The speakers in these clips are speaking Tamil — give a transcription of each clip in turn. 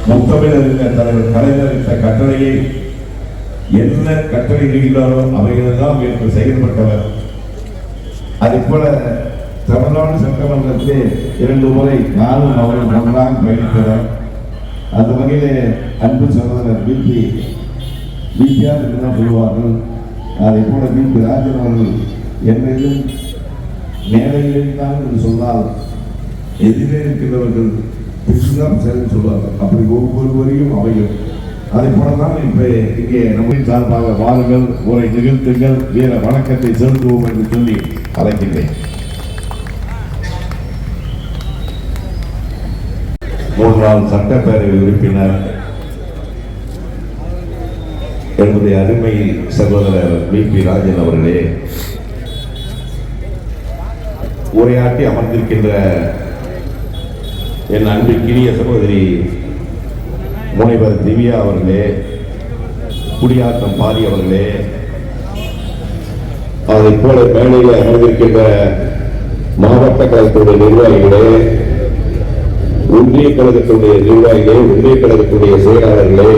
முத்தமிழறிஞர் தலைவர் கலைஞர் இட்ட கட்டளையை என்ன கட்டளையிடுகிறாரோ அவைகளெல்லாம் என்று செயல்பட்டவர். அதை போல தமிழ்நாடு சட்டமன்றத்தில் 2 முறை நானும் அவர்கள் ஒன்றாக பயணித்தவர். அந்த வகையிலே அன்பு சகோதரர் பிபிஆர் என்றுதான் சொல்லுவார்கள். அதை போல பிபி ராஜன் அவர்கள் என்னையும் மேலையில் தான் என்று சொன்னால் எதிரே இருக்கிறவர்கள் பிசுதான் சரின்னு சொல்லுவார்கள். அப்படி ஒவ்வொருவரையும் அவையும் அதை போலதான் இப்ப இங்கே நம்மின் சார்பாக வாருங்கள், உரை நிகழ்த்துங்கள், வீர வணக்கத்தை செலுத்துவோம் என்று சொல்லி அழைக்கின்றேன். 3 நாள் சட்டப்பேரவை உறுப்பினர் என்னுடைய அருமை சகோதரர் பிபி ராஜன் அவர்களே, உரையாற்றி அமர்ந்திருக்கின்ற என் அன்பிற்கினிய சகோதரி முனைவர் திவ்யா அவர்களே, குடியாத்தம் பாரி அவர்களே, அதை போல மேடையில் அமர்ந்திருக்கின்ற மாவட்ட கழகத்துடைய நிர்வாகிகளே, ஒன்றிய கழகத்துடைய நிர்வாகிகளே, ஒன்றிய கழகத்துடைய செயலாளர்களே,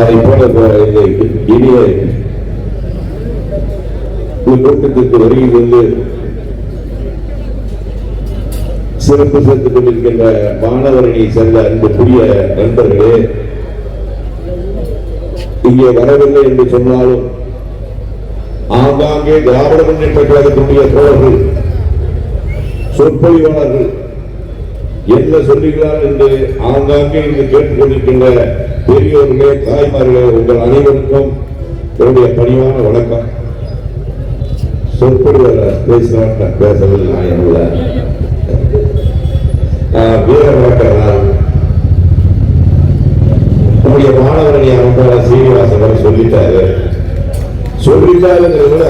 அதை போல இந்த இனிய கூட்டத்திற்கு வருகை வந்து சிறப்பு சேர்த்துக் கொண்டிருக்கின்ற மாணவரணி சேர்ந்த அன்புக்குரிய நண்பர்களே, இங்கே வரவில்லை என்று சொன்னாலும் ஆங்காங்கே திராவிட முன்னேற்ற கழகத்தினுடைய தோழர்கள், சொற்பொழிவாளர்கள் என்ன சொல்லுகிறார் என்று ஆங்காங்கே இங்கு கேட்டுக் கொண்டிருக்கின்ற பெரியோர்களே, தாய்மார்களே, உங்கள் அனைவருக்கும் என்னுடைய பணிவான வணக்கம். சொற்பொழிவாளர் பேசினார், பேசவில்லை. நான் என்னுடைய வீர வழக்கறிஞர் நம்முடைய மாணவரணி அமைப்பாள சீனிவாசன் சொல்லிட்டாரு.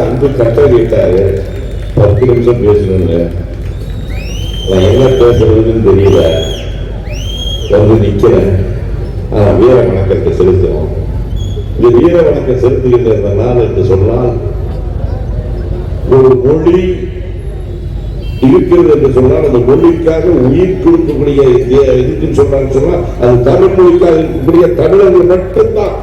அன்பு கட்டளையிட்டாரு. 10 நிமிஷம் பேசணுங்க. நான் என்ன பேசுறதுன்னு தெரியல, வந்து நிக்கிறேன். வீர வணக்கத்தை செலுத்துவோம். இந்த வீர வணக்கம் செலுத்துகின்ற நாள் என்று சொன்னால், ஒரு மொழி இருக்கிறது என்று சொன்னால் அந்த மொழிக்காக உயிர் கொடுக்கக்கூடிய இதுன்னு சொன்னால் அது தமிழ் மொழிக்காக இருக்கக்கூடிய தமிழர்கள் மட்டும்தான்.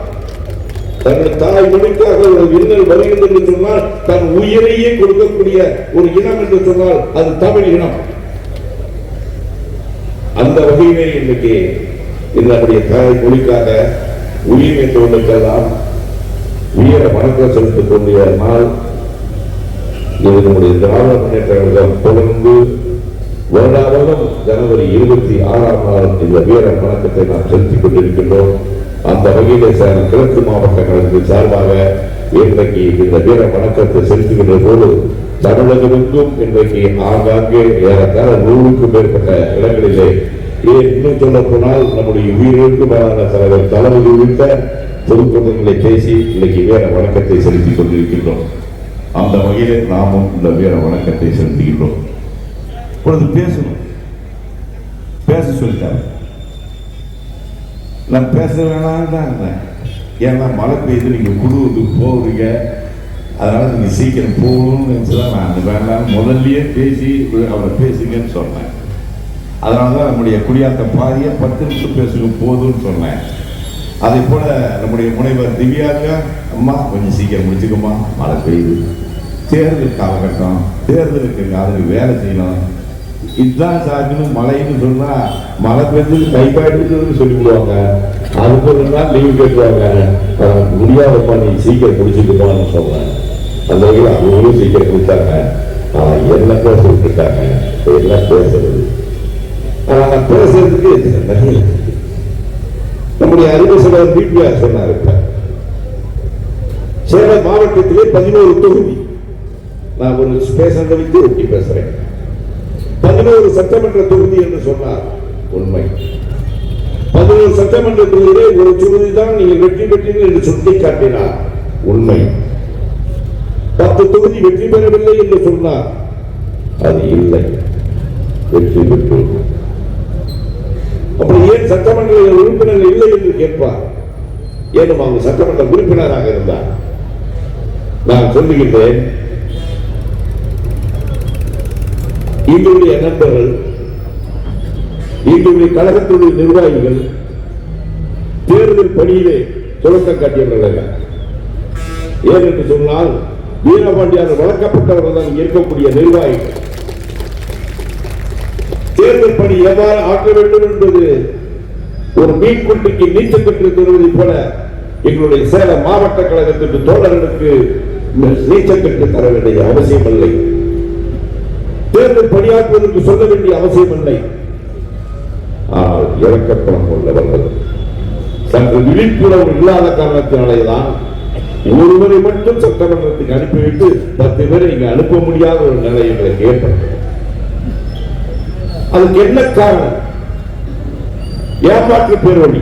தன் தாய் மொழிக்காக ஒரு இன்னல் வருகிறது என்று சொன்னால் தன் உயிரையே கொடுக்கக்கூடிய ஒரு இனம் என்று சொன்னால் அது தமிழ் இனம். அந்த வகையிலே இன்னைக்கு நம்முடைய தாய் மொழிக்காக உயிர் என்றுக்கெல்லாம் வீர வணக்கம் செலுத்திக் கொண்டிய நாள் இது. நம்முடைய திராவிட முன்னேற்ற கழகம் தொடர்ந்து வருடாவதும் ஜனவரி 26ஆம் நாள் இந்த வீர வணக்கத்தை நாம் செலுத்திக் கொண்டிருக்கின்றோம். அந்த வகையிலே கிழக்கு மாவட்ட கழகத்தின் சார்பாக இன்றைக்கு இந்த வீர வணக்கத்தை செலுத்துகின்ற போது தமிழகத்திற்கும் இன்றைக்கு ஆங்காங்கே ஏறத்தாழ 100க்கும் மேற்பட்ட இடங்களிலே, இன்னும் சொல்ல போனால் நம்முடைய உயிரிழப்பு மேலான தலைவர் தளபதி உள்ளிட்ட பொதுக்கூட்டங்களை பேசி இன்னைக்கு வீர வணக்கத்தை செலுத்திக் கொண்டிருக்கின்றோம். அந்த வகையிலே நாமும் இந்த வீர வணக்கத்தை செலுத்துகின்றோம். இப்பொழுது பேசணும், பேச சொல்லிட்டாங்க. நான் பேச வேணாம் தான் இருந்தேன். ஏன்னா மழை பெய்யுது, நீங்க குழுவுக்கு போகிறீங்க, அதனால நீங்க சீக்கிரம் போகணும்னு நினைச்சுதான் நான் வேண்டாம் முதல்லயே பேசி அவரை பேசுங்கன்னு சொன்னேன். அதனாலதான் நம்முடைய குடியாத்த பாரிய 10 நிமிஷம் பேசுங்க போதும்னு சொன்னேன். அதே போல நம்முடைய முனைவர் திவ்யாங்க, அம்மா கொஞ்சம் சீக்கிரம் முடிச்சுக்கோமா, மழை பெய்யுது, தேர்தல் காலகட்டம், தேர்தலுக்கு அதுக்கு வேலை செய்யணும், இதுதான் சாக்கணும். மழைன்னு சொன்னா மழை பெய்ஞ்சு கைப்பாடுன்னு சொல்லிவிடுவாங்க. அதுக்கு ஒரு நாள் லீவு கேட்டுவாங்க. முடியாதப்பா நீ சீக்கிரம் முடிச்சுக்குமான்னு சொல்றேன். அந்த வகையில் அவங்களும் சீக்கிரம் கொடுத்தாங்க. என்ன பேச விட்டுருக்காங்க, என்ன பேசுறது. நான் பேசுறதுக்கு நம்முடைய அறிவு சகோதரர் பிபிஆர் சொன்னார். சேலம் மாவட்டத்திலே 11 தொகுதி. நான் ஒரு பேசுறதை வைத்து ஒட்டி பேசுறேன். 11 சட்டமன்ற தொகுதி என்று சொன்னார் உண்மை. 11 சட்டமன்ற தொகுதியிலே ஒரு தொகுதி தான் நீங்கள் வெற்றி பெற்றீர்கள் என்று சுட்டி காட்டினார் உண்மை. 10 தொகுதி வெற்றி பெறவில்லை என்று சொன்னார், அது இல்லை, வெற்றி பெற்று. அப்படி ஏன் சட்டமன்ற உறுப்பினர்கள் இல்லை என்று கேட்பார். ஏனும் அவங்க சட்டமன்ற உறுப்பினராக இருந்தார். நான் சொல்லுகின்றேன், எங்களுடைய நண்பர்கள் எங்களுடைய கழகத்துடைய நிர்வாகிகள் தேர்தல் பணியிலே தொடக்கம் காட்டியவர்கள். ஏனென்று சொன்னால் வீரபாண்டியார் வளர்க்கப்பட்டவர்கள் தான் இருக்கக்கூடிய நிர்வாகிகள். தேர்தல் பணி எவ்வாறு ஆக்க வேண்டும் என்பது ஒரு மீன்குட்டிக்கு நீச்சல் கற்று தருவதை போல எங்களுடைய சேலம் மாவட்ட கழகத்திற்கு தோழர்களுக்கு நீச்சல் கற்று தர வேண்டிய அவசியம் இல்லை. தேர்தல் பணியாற்றுவதற்கு சொல்ல வேண்டிய அவசியம் இல்லை. ஆனால் இறக்கப்படம் உள்ளவர்கள் சற்று விழிப்புணர்வு இல்லாத காரணத்தினாலேதான் ஒருவரை மட்டும் சட்டமன்றத்துக்கு அனுப்பிவிட்டு 10 பேரை இங்கு அனுப்ப முடியாத ஒரு நிலை எங்களுக்கு ஏற்பட்டது. அதுக்கு என்ன காரணம்? ஏமாற்று பேரணி.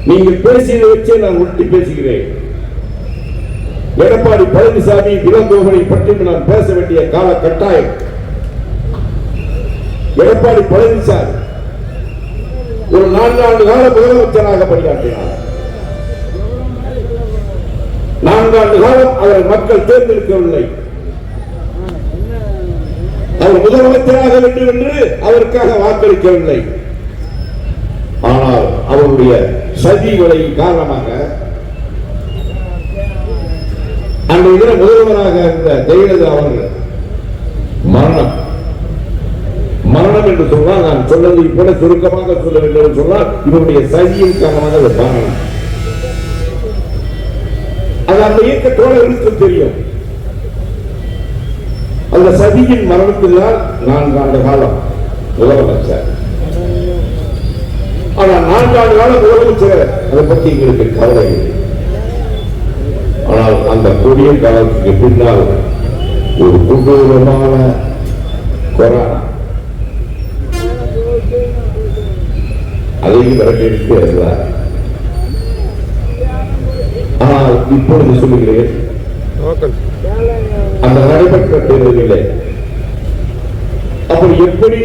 நீங்கள் பேசியதை வச்சே நான் உருட்டி பேசுகிறேன். எடப்பாடி பழனிசாமி இளங்கோவனை பற்றி நான் பேச வேண்டிய கால கட்டாயம். எடப்பாடி பழனிசாமி ஒரு 4 ஆண்டு கால முதலமைச்சராக பணியாற்றினார். 4 ஆண்டு காலம் அவர் மக்கள் தேர்ந்தெடுக்கவில்லை. அவர் முதலமைச்சராக வேண்டும் என்று அவருக்காக வாக்களிக்கவில்லை. ஆனால் அவருடைய சதி வலை காரணமாக அன்றைய தினம் முதல்வராக இருந்த ஜெயலலிதா அவர்கள் மரணம் என்று சொன்னால், நான் சொன்னதை போல சுருக்கமாக சொல்ல வேண்டும் என்று சொன்னால், இவருடைய சதியின் காரணமாக அது மரணம். அது அந்த இயக்க தோழர்களுக்கு தெரியும். அந்த சதியின் மரணத்தினால் 4 ஆண்டு காலம் முதலமைச்சர். ஆனால் 4 ஆண்டு காலம் முதலமைச்சர் அதை பற்றி எங்களுக்கு கவலை இல்லை. ஆனால் அந்த கொடிய காலத்துக்கு பின்னால் ஒரு கொடூரமான கொரோனா அதையும் விரட்டிட்டு இருந்தார். ஆனால் இப்பொழுது சொல்லுகிறேன், அந்த நடைபெற்ற தேர்தலில் அப்படி எப்படி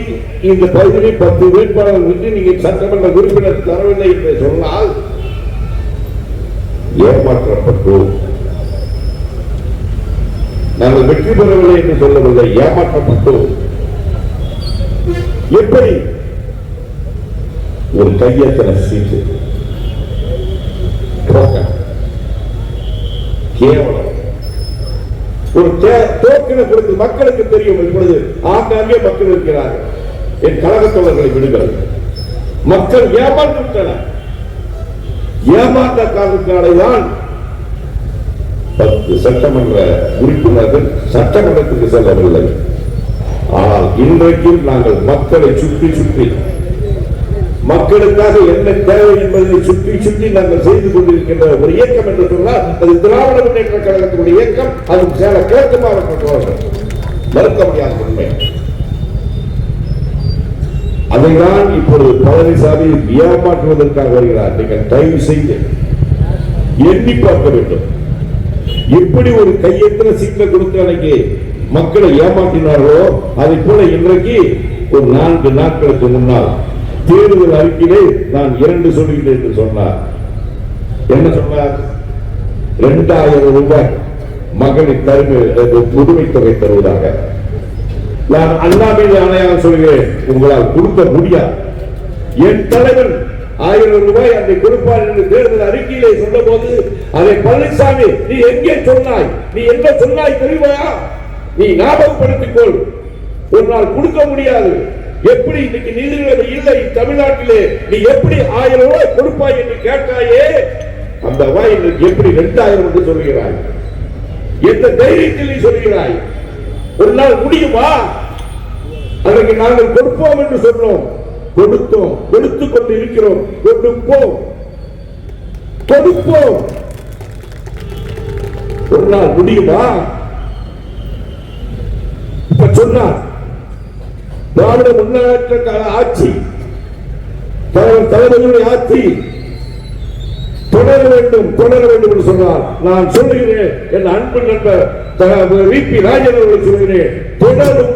இந்த பகுதியில் 10 வேட்பாளர்கள் விட்டு நீங்க சட்டமன்ற உறுப்பினர் தரவில்லை என்று சொன்னால் ஏமாற்றப்பட்டோம். நாங்கள் வெற்றி பெறவில்லை என்று சொல்லவில்லை, ஏமாற்றப்பட்டோம். எப்படி ஒரு கையெத்தனை சீட்டு கேவலம் ஒரு டோக்கனை கொடுத்து மக்களுக்கு தெரியும். இப்பொழுது ஆங்காங்கே மக்கள் இருக்கிறார்கள். என் கழகத்தோழர்களை விடுங்கள். மக்கள் ஏமாற்றுவிட்டனர். ஏமாற்ற காரணத்தினால்தான் 10 சட்டமன்ற உறுப்பினர்கள் சட்டமன்றத்துக்கு செல்லவில்லை. ஆனால் இன்றைக்கும் நாங்கள் மக்களை சுற்றி மக்களுக்காக என்ன தேவை என்பதை சுற்றி நாங்கள் செய்து கொண்டிருக்கின்ற ஒரு இயக்கம் என்று சொன்னால் அது திராவிட முன்னேற்ற கழகத்தினுடைய இயக்கம். அது சேலம் கிழக்கு மாவட்ட மறுக்க முடியாத உண்மை. அதைதான் இப்பொழுது பழனிசாமி ஏமாற்றுவதற்காக வருகிறார். நீங்கள் தயவு செய்து எண்ணி பார்க்க வேண்டும். எப்படி ஒரு கையெழுத்துல சீட்டை கொடுத்து அன்னைக்கு மக்களை ஏமாற்றினார்களோ அதை போல இன்றைக்கு ஒரு 4 நாட்களுக்கு முன்னால் தேர்தல் அறிக்கையிலே நான் 2 சொல்கிறேன் என்று சொன்னார். என்ன சொன்னார்? 2000 ரூபாய் மகளிர் முதுமை தொகை தருவதாக. நான் அண்ணாமலை ஆணையாக சொல்கிறேன், உங்களால் கொடுக்க முடியாது. என் தலைவர் 1000 ரூபாய் அதை கொடுப்பார் என்று தேர்தல் அறிக்கையிலே சொன்ன போது அதை பழனிசாமி நீ எங்கே சொன்னாய், நீ என்ன சொன்னாய் தெரியுமா? நீ ஞாபகப்படுத்திக்கொள். ஒரு நாள் கொடுக்க முடியாது. எப்படி இன்னைக்கு நிதிநிலை இல்லை தமிழ்நாட்டிலே, நீ எப்படி 1000 ரூபாய் கொடுப்பாய் என்று கேட்டாயே, அந்த ரூபாய் எப்படி 2000 என்று சொல்கிறாய்? எந்த தைரியத்தில் நீ சொல்கிறாய்? ஒரு நாள் முடியுமா? அதற்கு நாங்கள் கொடுப்போம் என்று சொன்னோம், கொடுத்தோம், கொடுத்துக் கொண்டு இருக்கிறோம், கொடுப்போம். ஒரு நாள் முடியுமா? இப்ப சொன்னார் திராவிட முன்னேற்ற கழக ஆட்சி, தலைவர்களுடைய ஆட்சி தொடர வேண்டும் என்று சொன்னார். நான் சொல்லுகிறேன், என் அன்பு நண்பர் விபி ராஜன் அவர்கள் சொல்கிறேன், தொடரும்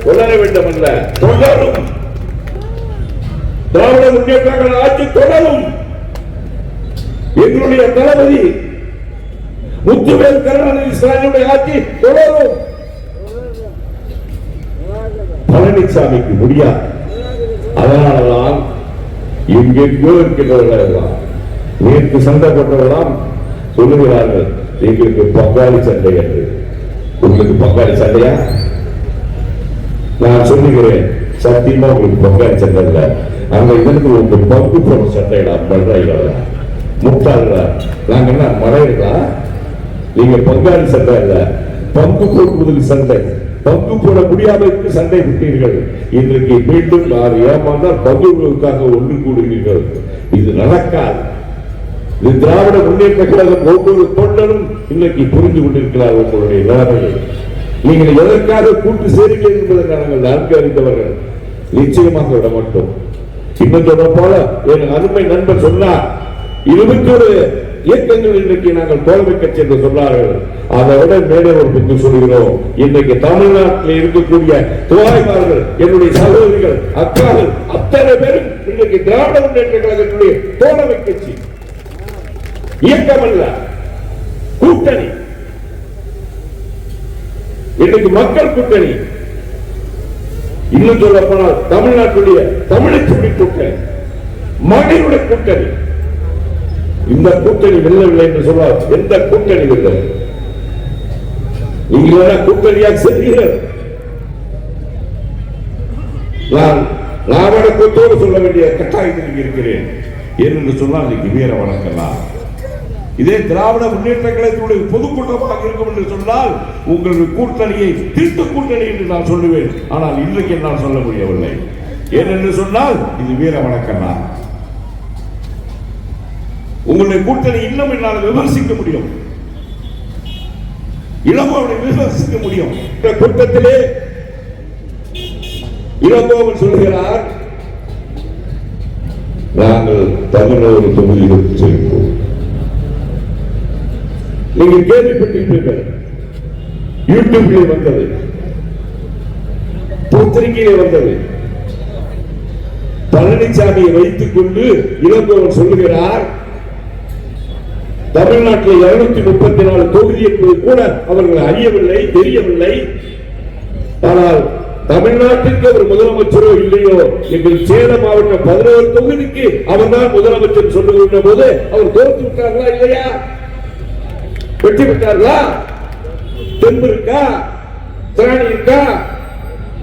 தொடர வேண்டும் அல்ல, தொடரும். திராவிட முன்னேற்ற கழக ஆட்சி தொடரும். எங்களுடைய தளபதி முத்துவேல் கருணாநிதி ஸ்டாலினுடைய ஆட்சி தொடரும். பழனிசாமிக்கு முடியாது. அதனாலதான் எங்கெங்கோ இருக்கின்றவர்கள் நேற்று சண்டை போட்டவர்களாம் சொல்லுகிறார்கள் எங்களுக்கு பங்காளி சண்டை என்று. உங்களுக்கு பங்காளி சண்டையா? நான் சொல்லுகிறேன், சத்தியமா உங்களுக்கு பங்காளி சண்டை இல்ல. அங்க இருந்து உங்களுக்கு பங்கு போட சண்டைடா. பண்றாங்களா முட்டாளா? நாங்க என்ன மறைகளா? நீங்க பங்காளி சண்டை இல்ல, பங்கு போடுவதற்கு சண்டை. பங்கு போட முடியாதற்கு சண்டை விட்டீர்கள். இன்றைக்கு மீண்டும் நான் ஏமாந்தால் பங்குகளுக்காக ஒன்று கூடுகிறீர்கள். இது நடக்காது. இது திராவிட முன்னேற்ற கழகம் ஒவ்வொரு தொண்டரும் இன்னைக்கு புரிந்து கொண்டிருக்கிறார் உங்களுடைய நிலைமையை. நீங்கள் எதற்காக கூட்டு சேர்க்கிறீர்கள் என்பதை நாங்கள் நன்கு அறிந்தவர்கள். நிச்சயமாக விட மாட்டோம். இன்னும் சொல்ல போல என் அருமை நண்பர் சொன்னார், 21 இயக்கங்கள் இன்றைக்கு நாங்கள் தோல்வி கட்சி என்று சொன்னார்கள். அதை விட மேலே ஒரு பங்கு சொல்கிறோம். இன்றைக்கு தமிழ்நாட்டில் இருக்கக்கூடிய தோழமையாளர்கள், என்னுடைய சகோதரிகள், அக்காக்கள் அத்தனை பேரும் இன்றைக்கு திராவிட முன்னேற்ற கழகத்துடைய தோழமை கட்சி. இயக்கம் அல்ல, கூட்டணி. இன்றைக்கு மக்கள் கூட்டணி. இன்னும் சொல்ல போனால் தமிழ்நாட்டுடைய தமிழச்சுடி கூட்டணி, மகளிருடைய கூட்டணி. இந்த கூட்டணி வெல்லவில்லை என்று சொன்னால் எந்த கூட்டணி வெல்ல? நீங்கள் கூட்டணியாக செல்கிறீர்கள். நான் லாபடத்தோடு சொல்ல வேண்டிய கட்டாயத்தில் இருக்கிறேன். ஏனென்று சொன்னால் இன்னைக்கு வீர வணக்கலாம். இதே திராவிட முன்னேற்ற கழகத்தினுடைய பொதுக்கூட்டமாக இருக்கும் என்று சொன்னால் உங்களுடைய கூட்டணியை திருட்டு கூட்டணி என்று நான் சொல்லுவேன். ஆனால் இன்றைக்கு என்னால் சொல்ல முடியவில்லை. ஏனென்று சொன்னால் இது வீர வணக்கம். உங்களுடைய கூட்டணி இன்னும் என்னால் விமர்சிக்க முடியும், இளங்கோவனை விமர்சிக்க முடியும். இந்த கூட்டத்திலே இளங்கோவன் சொல்கிறார், நாங்கள் தமிழக தொகுதிகளுக்கு செல்வோம். நீங்கள் கேள்விப்பட்டிருப்பீர்கள், யூடியூப்ல வந்தது, பத்திரிகையிலே வந்தது. பழனிசாமியை வைத்துக் கொண்டு இளங்கோவன் சொல்லுகிறார், தமிழ்நாட்டில் 234 தொகுதி என்பது கூட அவர்கள் அறியவில்லை, தெரியவில்லை. ஆனால் தமிழ்நாட்டிற்கு அவர் முதலமைச்சரோ இல்லையோ, எங்கள் சேலம் மாவட்டம் 11 தொகுதிக்கு அவர் தான் முதலமைச்சர் சொல்லுகின்ற போது அவர் தோற்று விட்டார்களா இல்லையா? வெற்றி பெற்றார்களா? தெம்பு இருக்கா? திராணி இருக்கா?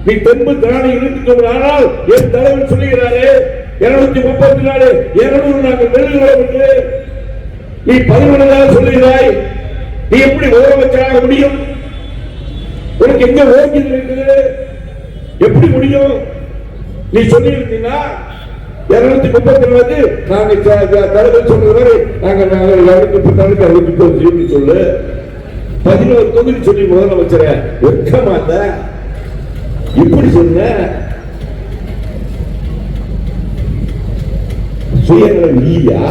நீ தெம்பு திராணி இருக்கிறானால் என் தலைவர் சொல்லுகிறாரே 234 200 நாங்கள் வெல்லுகிறோம் என்று நீ 11 சொல்லுகிறாய். நீ எப்படி முதலமைச்சராக முடியும்? உனக்கு எங்க ஓகியது இருக்குது? எப்படி முடியும்? நீ சொல்லியிருந்தீங்கன்னா 234 நாங்க தலைவர் சொல்றது நாங்க 234 சொல்லு. 11 தொகுதி சொல்லி முதலமைச்சர வெட்கமாட்ட இப்படி சொன்ன. சுயநலம் இல்லையா?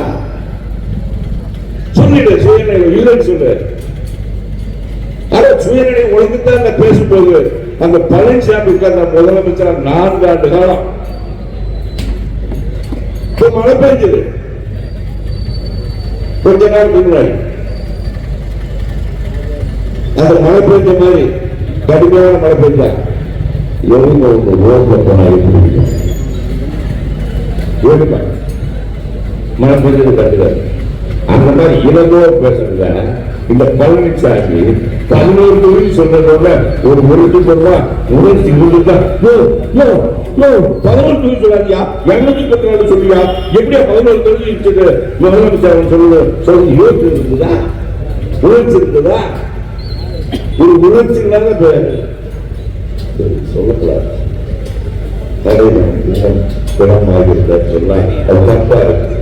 சொல்லிடு, சுயநலம் இல்லைன்னு சொல்லு. சுயநலம் உலகத்தான் பேசும்போது அந்த பழனிசாமி முதலமைச்சர் 4 ஆண்டு காலம் மழை பெஞ்சது. கொஞ்ச நாள் முன்னாடி அந்த மழை பெஞ்ச மாதிரி கடுமையான மழை பெஞ்சா எவ்வளவு ரோட்ல போனா மழை பெஞ்சது கண்டுக்காது. அந்த மாதிரி இளங்கோ பேசுறத இந்த பழனிசாமி 11 தொகுதி சொல்றதோட ஒரு முறைக்கு சொல்றா உணர்ச்சி சொல்லியா 11 தொகுதி சொல்லாதியா 214 சொல்லியா எப்படியா 11 தொகுதி இருக்குது முதலமைச்சர் சொல்லி யோசிச்சு இருக்குதா? உணர்ச்சி இருக்குதா? ஒரு உணர்ச்சி இல்லாத சொல்லக்கூடாது. குணமாக சொன்னா அது தப்பா இருக்கு.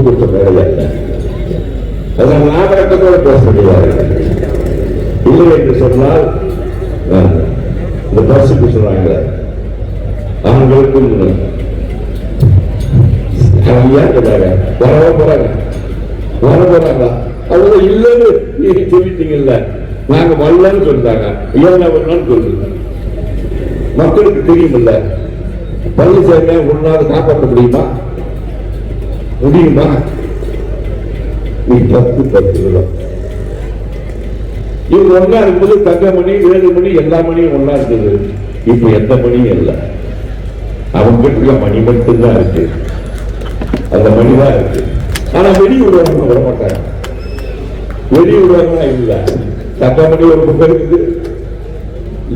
கொடுத்த வேலையல்ல. அதனால் லாபகத்தோடு பேச முடியாது. இல்லை என்று சொன்னால் இந்த பஸ்ஸுக்கு சொன்னாங்க அவங்களுக்கும் வர போறாங்க. அவங்க இல்லைன்னு நீங்க சொல்லிட்டீங்கல்ல, நாங்க வரலன்னு சொல்லிட்டாங்க. ஏன் சொல்லுங்க, மக்களுக்கு தெரியுமில்ல. பழனிசாமி ஒன்னாவது காப்பாற்ற முடியுமா? முடியுமா? நீ 10 10 இவங்க ஒன்னா இருக்கும்போது தங்கமணி வேலுமணி எல்லா மணியும் ஒன்னா இருந்தது. இப்ப எந்த மணியும் இல்லை. அவங்க மணி மட்டும்தான் இருக்கு. அந்த மணிதான் இருக்கு. ஆனா வெளி விடுவாங்க வர மாட்டாங்க. வெளி விடுவாங்க இல்ல. தங்கமணி ஒரு பக்கம் இருக்குது.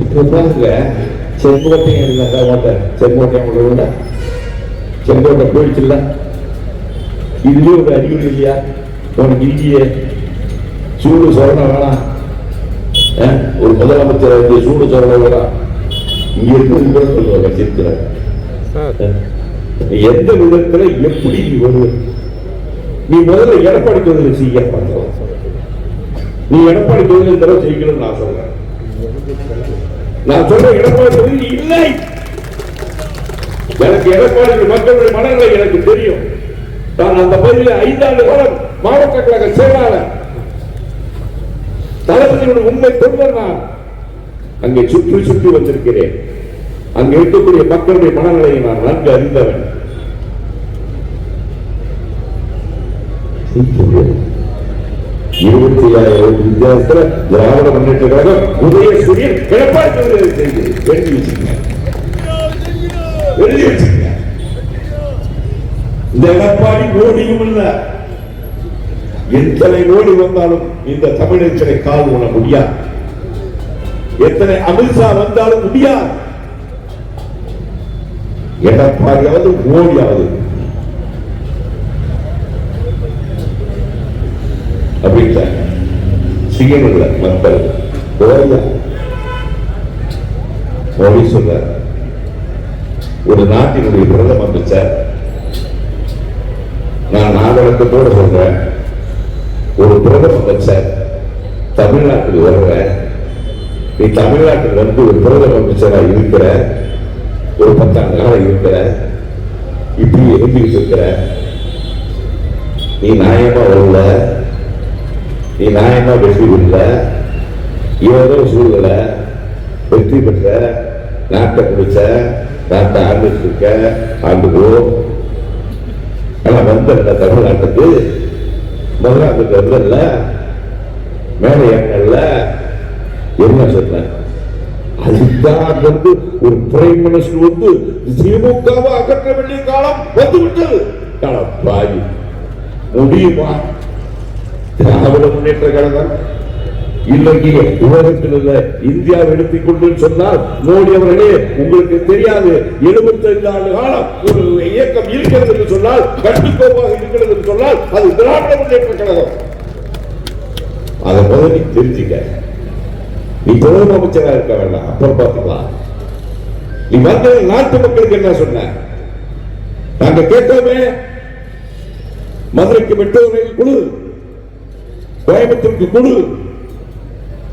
இப்ப பாருங்க செங்கோட்டையும் இருந்தா மாட்டேன். செங்கோட்டையோட செங்கோட்டை போயிடுச்சுல்ல. இதுலயே ஒரு அறிகுறி இல்லையா? உனக்கு இந்திய சூடு சொரண வேணாம். ஒரு முதலமைச்சர் சூடு சொரண வேணாம். இங்க இருக்கிறது கூட சொல்லுவாங்க சிரிக்கிறாங்க. எந்த விதத்துல எப்படி நீ வருவ? நீ முதல்ல எடப்பாடி தொகுதியில் செய்ய பார்க்கலாம். நீ எடப்பாடி தொகுதியில் தடவை செய்யணும்னு நான் சொல்றேன். நான் சொல்றேன் எடப்பாடி தொகுதி இல்லை. எனக்கு எடப்பாடி மக்களுடைய மனநிலை எனக்கு தெரியும். நான் அந்த பகுதியில் 5 ஆண்டு காலம் மாவட்ட கழக செயலாளர், தளபதியுடைய உண்மை தொண்டர். நான் அங்கே சுற்றி சுற்றி வந்திருக்கிறேன். அங்கே இருக்கக்கூடிய மக்களுடைய மனநிலையை நான் நன்கு அறிந்தவன். 26,000 வித்தியாசத்தில் திராவிட முன்னேற்ற கழகம் உதயசூரியன் எடப்பாடி எழுதி வச்சுங்க. இந்த எடப்பாடி ஓடியும் இல்ல. எத்தனை ஓடி வந்தாலும் இந்த தமிழகத்திலே கால் உண முடியாது. எத்தனை அமித்ஷா வந்தாலும் முடியாது. எடப்பாடியாவது மோடியாவது அப்படின்ட்டாங்க. சிங்கமில்ல மக்கள் மோடி சொல்ற ஒரு நாட்டினுடைய பிரதம அமைச்சர். நான் நாடகத்தோடு சொல்றேன். ஒரு பிரதம அமைச்சர் தமிழ்நாட்டுக்கு வர்ற, நீ தமிழ்நாட்டில் வந்து ஒரு பிரதம அமைச்சராக இருக்கிற, ஒரு 10 ஆண்டு காலம் இருக்கிற, இப்படி எழுதிட்டு இருக்கிற, நீ நியாயமா வரல, நீ நியாயமா வெற்றி பெறல, ஏதோ சூழ்நிலை வெற்றி பெற்ற, நாட்டை பிடிச்ச, நாட்டை ஆண்டுட்டு இருக்க, ஆண்டுகோ. ஆனா வந்தல்ல தமிழ்நாட்டுக்கு, முதலாட்டுக்கு வந்தல்ல, மேலே எங்கல்ல, என்ன சொன்ன? அதுதான் வந்து ஒரு பிரைம் மினிஸ்டர் வந்து திமுகவை அகற்ற வேண்டிய காலம் வந்துவிட்டது. பாதி முடியுமா? திராவிட முன்னேற்ற கழகம் இன்னைக்கு உலகத்தில் உள்ள இந்தியாவை எடுத்துக் கொண்டு சொன்னால், மோடி அவர்களே உங்களுக்கு தெரியாது, 75 ஆண்டு காலம் ஒரு இயக்கம் இருக்கிறது என்று சொன்னால், கட்டுக்கோப்பாக இருக்கிறது என்று சொன்னால், அது திராவிட முன்னேற்ற கழகம். அதை முதல் நீ தெரிஞ்சுக்க. நீ பிரதம அமைச்சராக இருக்க வேண்டாம், அப்புறம் பார்த்துக்கலாம். நீ வந்து நாட்டு மக்களுக்கு என்ன சொன்ன? நாங்க கேட்டோமே, மதுரைக்கு மெட்ரோ ரயில் குழு, கோயம்புத்தூருக்கு குழு,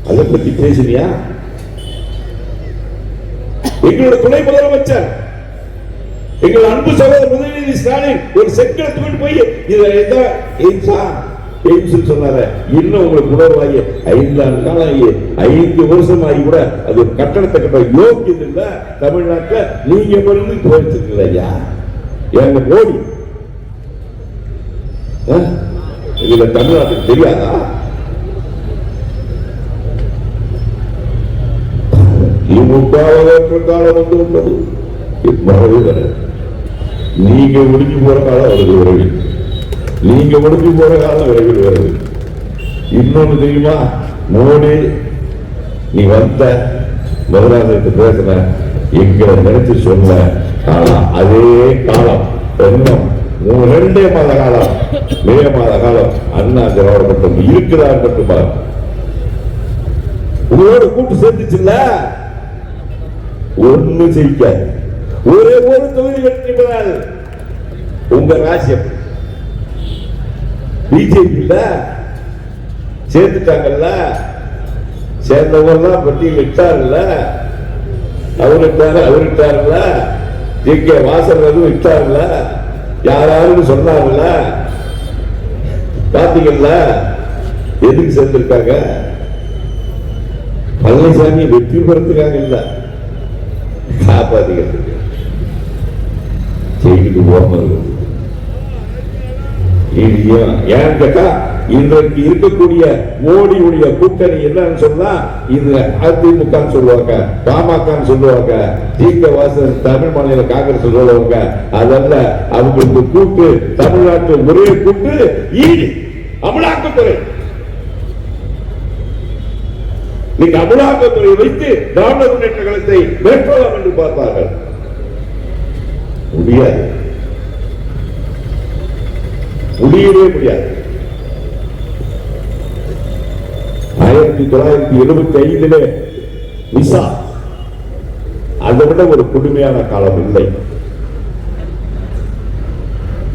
அதை பத்தி பேசுறியா? எங்களோட துணை முதலமைச்சர், எங்கள் அன்பு சகோதரர் உதயநிதி ஸ்டாலின் ஒரு செங்கல் போய் சொன்னாரு. இன்னும் உங்களுக்கு உணர்வாகி 5 ஆண்டு காலம் ஆகி 5 வருஷம் ஆகி கூட அது கட்டணத்தை கட்ட யோக்கியது இல்ல. தமிழ்நாட்டில் நீங்க மருந்து போயிட்டு ஐயா, எங்க மோடி இதுல தமிழ்நாட்டுக்கு தெரியாதா? திமுக காலம் வந்து உள்ளது, வரவே கிடையாது. நீங்க முடிஞ்சு போற காலம் வருது, விரைவில். நீங்க முடிஞ்சு போற காலம் விரைவில் வருது. இன்னொன்னு தெரியுமா? மோடி நீ வந்த முதலாவது பேசுன, எங்களை நினைச்சு சொன்ன காலம் அதே காலம். இன்னும் 2 மாத காலம், மே மாத காலம் அண்ணா திராவிட மட்டும் இருக்கிறார் மட்டுமா உங்களோட கூட்டு சேர்ந்துச்சுல்ல? ஒண்ணு செய்ய ஒரே ஒரு தொகுதி வெற்றி பெறாது. உங்க ராசியம் பிஜேபி சேர்த்துட்டாங்கல்ல, சேர்ந்தவங்கலாம் பட்டியல் விட்டார்ல, அவருட்டாருல, ஜே.கே. வாசல் விட்டார்ல, யாராவது சொன்னாங்கல்ல, பாத்தீங்கல்ல? எதுக்கு சேர்ந்திருக்காங்க? பழனிசாமி வெற்றி பெறத்துக்காக இல்ல, காப்பாத்திக்கிறதுக்கு. செய்கிட்டு போக ஏன் கேட்டா இன்றைக்கு இருக்கக்கூடிய மோடியுடைய கூட்டணி என்னன்னு சொன்னா இது அதிமுக சொல்லுவாங்க, பாமக சொல்லுவாங்க, ஜி.கே. வாசன் தமிழ் மாநில காங்கிரஸ் சொல்லுவாங்க. அதல்ல அவங்களுக்கு கூட்டு தமிழ்நாட்டில் ஒரே கூட்டு ஈடி அமலாக்கத்துறை. நீங்க அமலாக்கத்துறை வைத்து திராவிட முன்னேற்ற கழகத்தை மேற்கொள்ளலாம் என்று பார்ப்பார்கள். முடியாது, முடியவே முடியாது. 1975 விசா அதை விட ஒரு கொடுமையான காலம் இல்லை.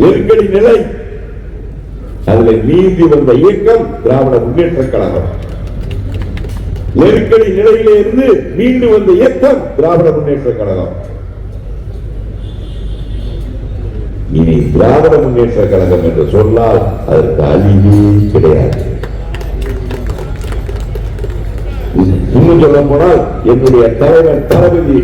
நெருக்கடி நிலை, அதில் நீதி வந்த இயக்கம் திராவிட முன்னேற்ற கழகம். நெருக்கடி நிலையிலே இருந்து மீண்டு வந்த இயக்கம் திராவிட முன்னேற்ற கழகம். இனி திராவிட முன்னேற்ற கழகம் என்று சொன்னால் அதற்கு அழிவே கிடையாது. இன்னும் சொல்ல போனால் என்னுடைய தலைவர் தளபதி,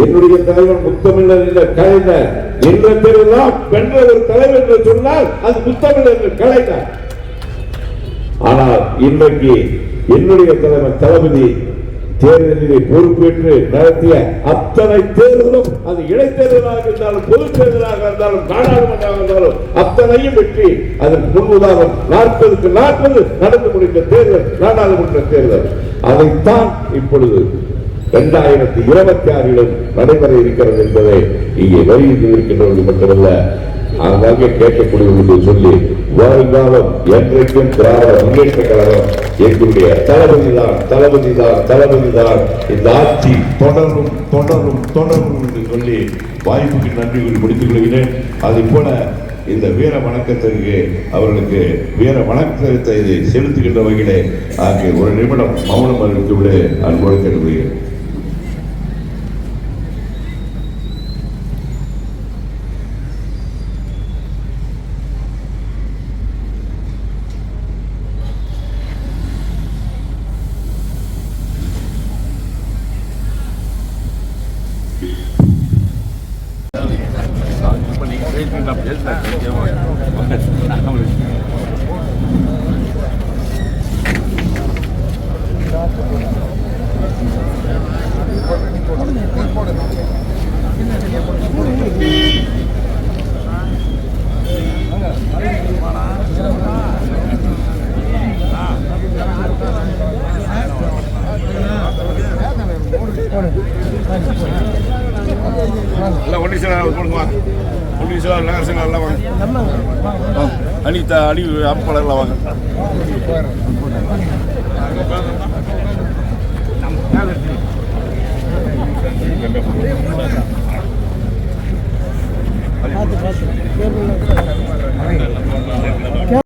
என்னுடைய தலைவர் முத்தமிழர் என்ற கலைஞர் என்ற பேரெல்லாம் வென்ற ஒரு தலைவர் என்று சொன்னால் அது முத்தமிழர் என்ற கலைஞர். ஆனால் இன்றைக்கு என்னுடைய தலைவர் தளபதி தேர்தலிலே பொறுப்பேற்று நடத்திய அத்தனை தேர்தலும், அது இடைத்தேர்தலாக இருந்தாலும் பொது தேர்தலாக இருந்தாலும் நாடாளுமன்றமாக இருந்தாலும் அத்தனையும் வெற்றி. அதற்கு முன்னுதாரணம் 40க்கு 40 நடந்து முடிந்த தேர்தல் நாடாளுமன்ற தேர்தல். அதைத்தான் இப்பொழுது 2026 நடைபெற இருக்கிறது என்பதை இங்கே வருகின்ற இருக்கின்றவர்கள் மட்டுமல்ல அங்கே கேட்கக்கூடியவர்களுக்கு சொல்லி, வருங்காலம் என்றைக்கும் திராவிட முன்னேற்ற கழகம் எங்களுடைய தளபதிதான் இந்த ஆட்சி தொடரும் தொடரும் தொடரும் என்று சொல்லி வாய்ப்புக்கு நன்றி முடித்துக் கொள்கிறேன். அதை போல இந்த வீர வணக்கத்திற்கு அவர்களுக்கு வீர வணக்கத்தை செலுத்துகின்ற வகையிலே ஆகிய ஒரு நிமிடம் மௌனம் அறிவித்துவிட அன்போடு கேட்டுக்கொள்கிறேன். அனிதா அடி அப்பளர்ல வாங்க.